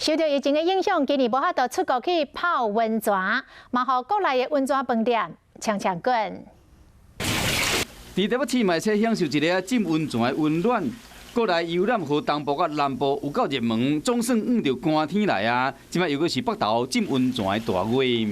受到疫情的影响，今年无法度出国去泡温泉，嘛，互国内的温泉饭店抢滚。伫台北市嘛，说享受一个浸温泉的温暖。国内游览和东部甲南部有够热门，总算遇到寒天来啊！即摆又阁是北投浸温泉的大月。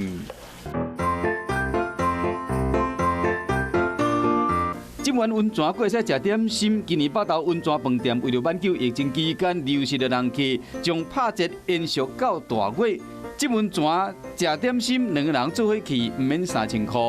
浸完温泉过使食点心，今年北投温泉饭店为了挽救疫情期间流失的人气，将拍节延续到大月。浸温泉食点心，两个人做伙去，唔免3000块。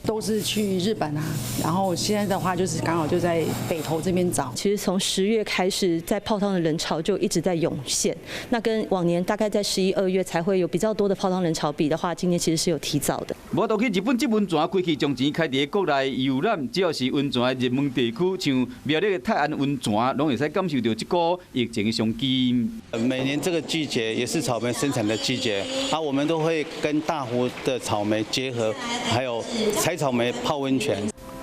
都是去日本啊，然后现在的话就是刚好就在北投这边找。其实从10月开始，在泡汤的人潮就一直在涌现。那跟往年大概在11、2月才会有比较多的泡汤人潮比的话，今年其实是有提早的。无到去日本浸温泉，过去将钱开伫国内游览，只要是温泉的热门地区，像苗栗的泰安温泉，拢会使感受到这股疫情的商机。每年这个季节也是草莓生产的季节，我们都会跟大湖的草莓结合，还有采草莓泡温泉。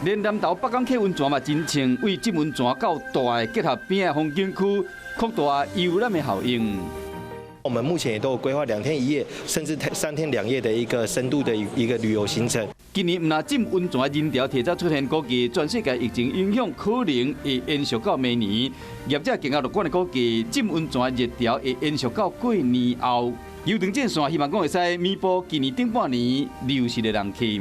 连南投北港客温泉嘛，真情为浸温泉到大的结合边的风景区，扩大游览的效应。我们目前也都有规划2天1夜，甚至3天2夜的一个深度的一个旅游行程。今年唔那浸温泉的人潮提早出现，估计全世界疫情影响可能会延续到明年。业者更加乐观的估计，浸温泉的热潮会延续到过年后。游长战线希望讲会使弥补今年顶半年流失的人气。